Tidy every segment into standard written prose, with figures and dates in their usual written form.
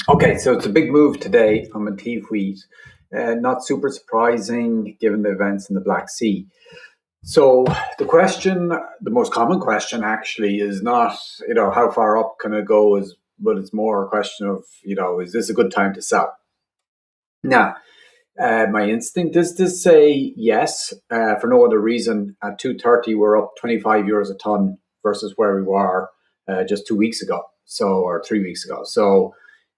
Okay, so it's a big move today on Matif wheat. Not super surprising given the events in the Black Sea. So the question, the most common question actually is not, how far up can it go, but it's more a question of, is this a good time to sell? Now, my instinct is to say yes, for no other reason. At 230, we're up 25 euros a ton versus where we were just 2 weeks ago, or 3 weeks ago. So,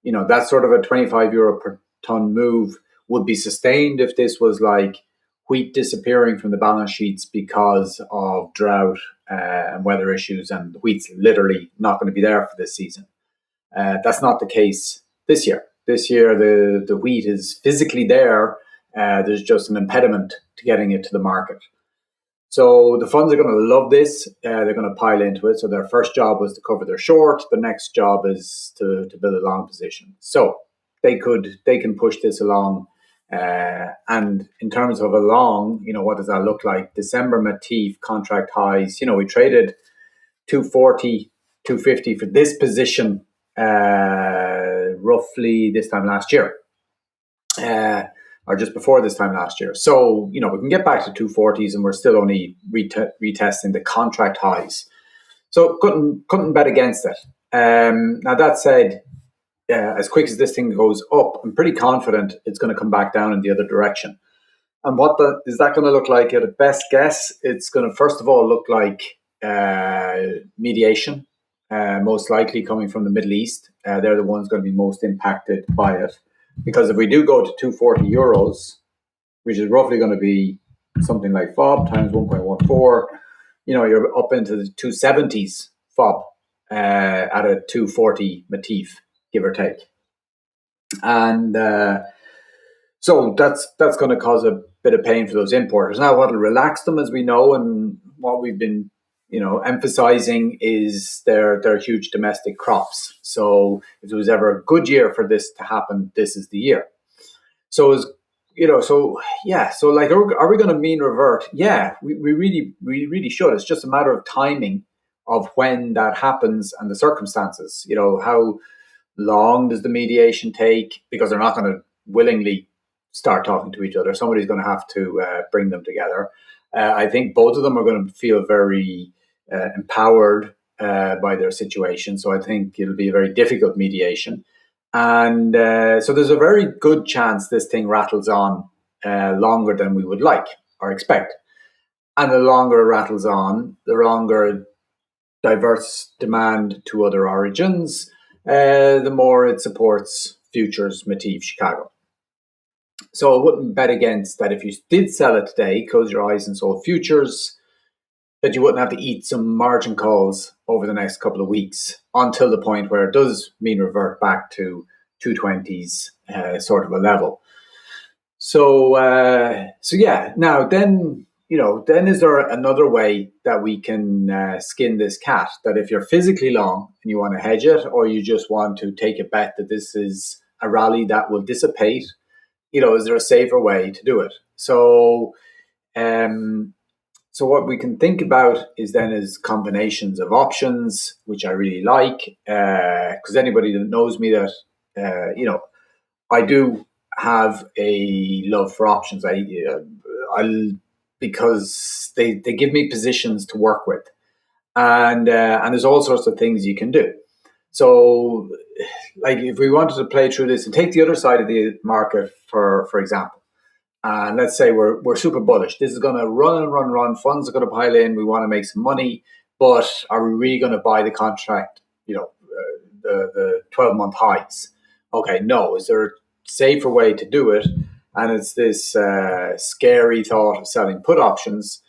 that sort of a 25 euro per ton move would be sustained if this was like wheat disappearing from the balance sheets because of drought and weather issues, and the wheat's literally not going to be there for this season. That's not the case this year. This year, the wheat is physically there. There's just an impediment to getting it to the market. So the funds are going to love this. They're going to pile into it. So their first job was to cover their short. The next job is to build a long position. So they can push this along. And in terms of a long, what does that look like? December Matif contract highs. We traded 240, 250 for this position roughly this time last year, or just before this time last year. So, we can get back to 240s and we're still only retesting the contract highs. So couldn't bet against it. Now, that said, as quick as this thing goes up, I'm pretty confident it's going to come back down in the other direction. And what is that going to look like? At a best guess, it's going to first of all look like mediation, most likely coming from the Middle East. They're the ones going to be most impacted by it. Because if we do go to 240 euros, which is roughly going to be something like FOB times 1.14, you're up into the 270s FOB at a 240 Matif, give or take. And so that's going to cause a bit of pain for those importers. Now, what will relax them, as we know, and what we've been emphasizing is their huge domestic crops. So if there was ever a good year for this to happen, this is the year. So are we going to mean revert? Yeah, we really should. It's just a matter of timing of when that happens and the circumstances. How long does the mediation take? Because they're not going to willingly start talking to each other. Somebody's going to have to bring them together. I think both of them are going to feel very empowered by their situation. So I think it'll be a very difficult mediation. And so there's a very good chance this thing rattles on longer than we would like or expect. And the longer it rattles on, the longer it diverts demand to other origins, the more it supports futures Matif Chicago. So I wouldn't bet against that if you did sell it today, close your eyes and sold futures, that you wouldn't have to eat some margin calls over the next couple of weeks until the point where it does mean revert back to 220s sort of a level. So yeah. Now then, then is there another way that we can skin this cat? That if you're physically long and you want to hedge it, or you just want to take a bet that this is a rally that will dissipate, is there a safer way to do it? So what we can think about is combinations of options, which I really like, because anybody that knows me that, I do have a love for options. Because they give me positions to work with, and there's all sorts of things you can do. So, like if we wanted to play through this and take the other side of the market, for example. And let's say we're super bullish. This is going to run and run, run. Funds are going to pile in. We want to make some money, but are we really going to buy the contract? The 12-month highs. Okay, no. Is there a safer way to do it? And it's this scary thought of selling put options.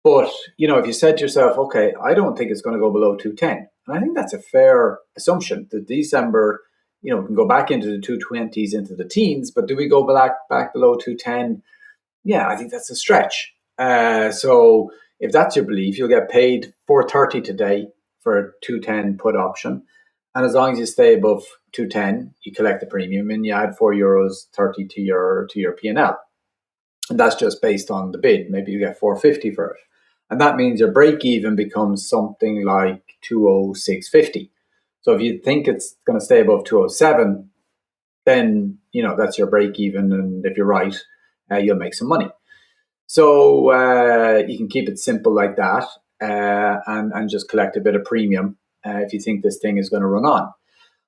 But if you said to yourself, okay, I don't think it's going to go below 210, and I think that's a fair assumption. The December, we can go back into the 220s, into the teens, but do we go back below 210? Yeah, I think that's a stretch. So if that's your belief, you'll get paid 430 today for a 210 put option. And as long as you stay above 210, you collect the premium and you add €4.30 to your P&L. And that's just based on the bid. Maybe you get 450 for it. And that means your break even becomes something like 206.50. So if you think it's going to stay above 207, then, that's your break even. And if you're right, you'll make some money. So you can keep it simple like that, and just collect a bit of premium if you think this thing is going to run on.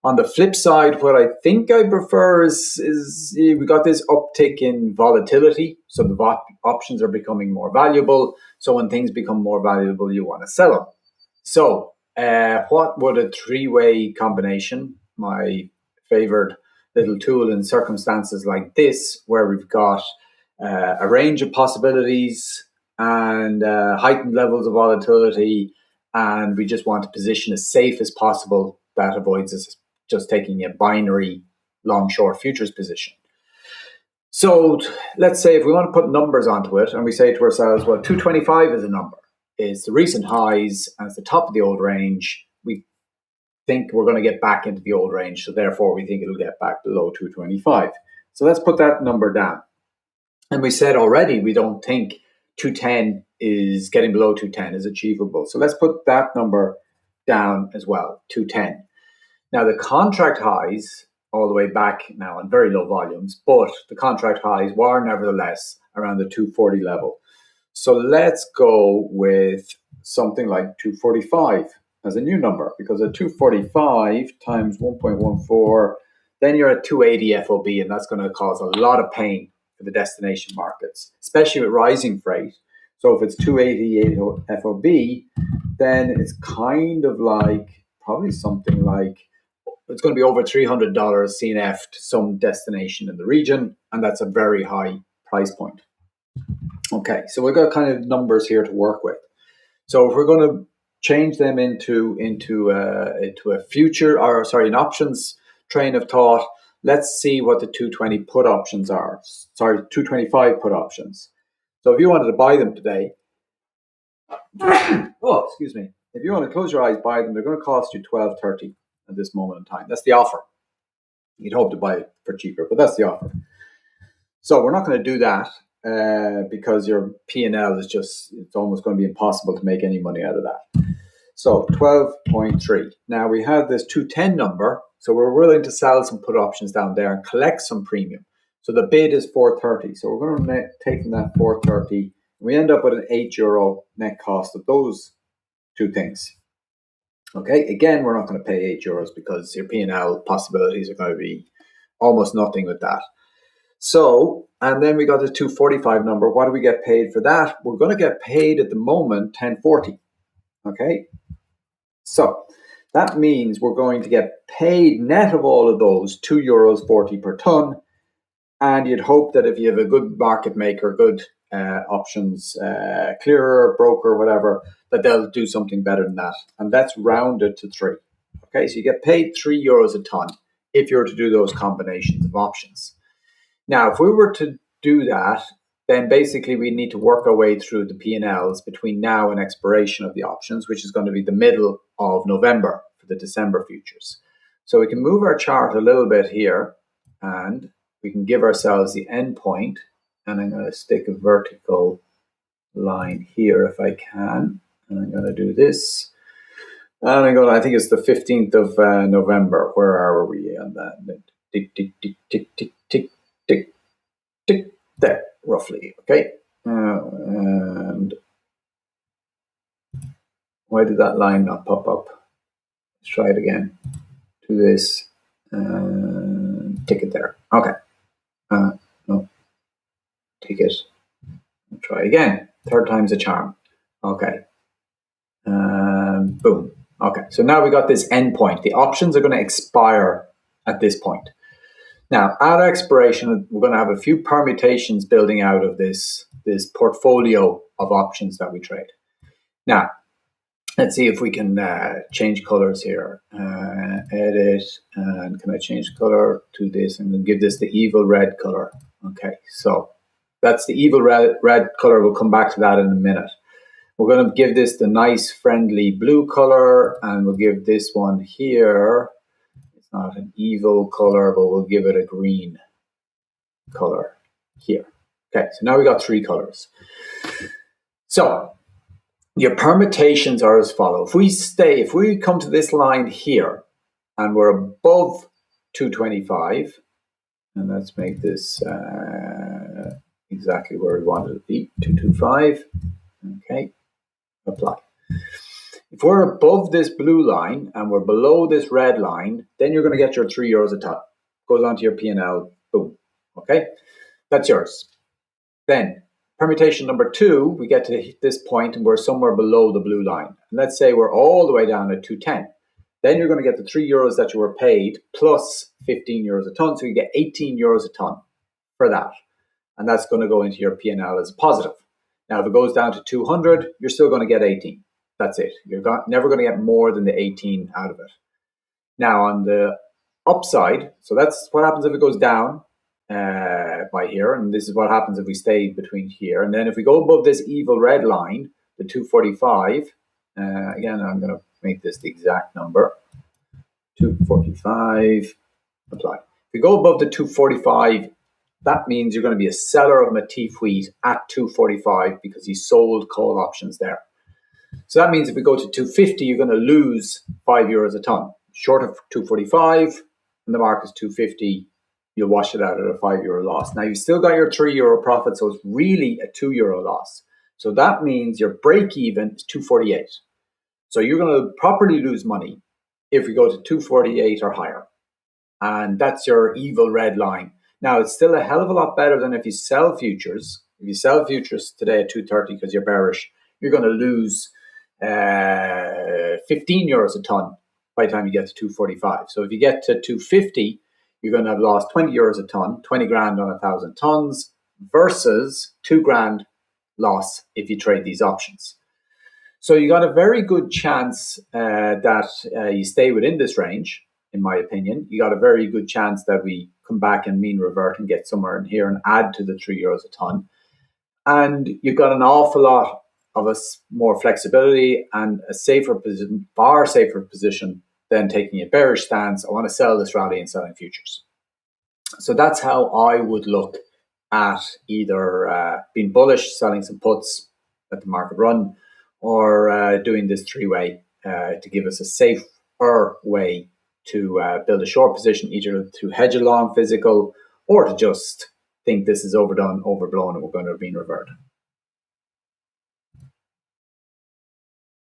On the flip side, what I think I prefer is we got this uptick in volatility. So the options are becoming more valuable. So when things become more valuable, you want to sell them. So what would a three-way combination, my favorite little tool in circumstances like this, where we've got a range of possibilities and heightened levels of volatility, and we just want to position as safe as possible, that avoids us just taking a binary long-short futures position. So let's say if we want to put numbers onto it, and we say to ourselves, well, 225 is a number. It's the recent highs, and it's the top of the old range. We think we're going to get back into the old range, so therefore we think it'll get back below 225. So let's put that number down. And we said already we don't think 210 is getting below 210 is achievable. So let's put that number down as well, 210. Now the contract highs all the way back now on very low volumes, but the contract highs were nevertheless around the 240 level. So let's go with something like 245 as a new number, because at 245 times 1.14, then you're at 280 FOB, and that's going to cause a lot of pain for the destination markets, especially with rising freight. So if it's 280 FOB, then it's kind of like probably something like, it's going to be over $300 CNF to some destination in the region, and that's a very high price point. Okay, so we've got kind of numbers here to work with. So if we're going to change them into a future, or sorry, an options train of thought, let's see what the 220 put options are. Sorry, 225 put options. So if you wanted to buy them today, excuse me. If you want to close your eyes, buy them, they're going to cost you $12.30 at this moment in time. That's the offer. You'd hope to buy it for cheaper, but that's the offer. So we're not going to do that because your P&L is just, it's almost going to be impossible to make any money out of that. So 12.3. Now we have this 210 number, so we're willing to sell some put options down there and collect some premium. So the bid is 430. So we're going to take from that 430. We end up with an €8 net cost of those two things. Okay, again, we're not going to pay €8 because your P&L possibilities are going to be almost nothing with that. So, and then we got the 245 number. What do we get paid for that? We're going to get paid at the moment 1040. Okay, so that means we're going to get paid net of all of those €2.40 per ton. And you'd hope that if you have a good market maker, good options clearer, broker, whatever, that they'll do something better than that. And that's rounded to 3. Okay, so you get paid €3 a ton if you were to do those combinations of options. Now, if we were to do that, then basically we need to work our way through the P&Ls between now and expiration of the options, which is going to be the middle of November for the December futures. So we can move our chart a little bit here, and we can give ourselves the end point, and I'm going to stick a vertical line here if I can, and I'm going to do this, and I think it's the 15th of November. Where are we on that? Tick, tick, tick, tick, tick, tick, tick, tick, there, roughly, okay? And why did that line not pop up? Let's try it again. Do this, and tick it there, okay. No, take it, and try again. 3rd time's a charm. Okay. Boom. Okay, so now we got this endpoint. The options are going to expire at this point. Now, at expiration, we're going to have a few permutations building out of this portfolio of options that we trade. Now, let's see if we can change colors here. Edit, and can I change color to this? I'm going to give this the evil red color. Okay, so that's the evil red color. We'll come back to that in a minute. We're going to give this the nice friendly blue color, and we'll give this one here, it's not an evil color, but we'll give it a green color here. Okay, so now we got 3 colors. So your permutations are as follow. If we come to this line here and we're above 225, And let's make this exactly where we want it to be, 225. Okay, apply. If we're above this blue line and we're below this red line, then you're going to get your €3 a ton. Goes onto your P&L, boom. Okay, that's yours. Then permutation number 2, we get to this point and we're somewhere below the blue line. And let's say we're all the way down at 210. Then you're going to get the €3 that you were paid plus €15 a ton. So you get €18 a ton for that. And that's going to go into your P&L as a positive. Now, if it goes down to 200, you're still going to get 18. That's it. You're never going to get more than the 18 out of it. Now, on the upside, so that's what happens if it goes down by here. And this is what happens if we stay between here. And then if we go above this evil red line, the 245, again, I'm going to make this the exact number, 245, apply. If we go above the 245, that means you're going to be a seller of Matif wheat at 245 because he sold call options there. So that means if we go to 250, you're going to lose €5 a ton. Short of 245, and the market's 250, you'll wash it out at a €5 loss. Now, you've still got your €3 profit, so it's really a €2 loss. So that means your break even is 248. So you're going to properly lose money if we go to 248 or higher. And that's your evil red line. Now, it's still a hell of a lot better than if you sell futures. If you sell futures today at 230 because you're bearish, you're going to lose €15 a ton by the time you get to 245. So if you get to 250, you're going to have lost €20 a ton, 20 grand on 1,000 tons versus 2 grand loss if you trade these options. So you got a very good chance that you stay within this range, in my opinion. You got a very good chance that we come back and mean revert and get somewhere in here and add to the €3 a ton. And you've got an awful lot of a more flexibility and a safer position, far safer position than taking a bearish stance. I want to sell this rally and selling futures. So that's how I would look at either being bullish, selling some puts at the market run, or doing this three-way to give us a safer way to build a short position, either to hedge a long physical or to just think this is overdone, overblown, and we're going to mean revert.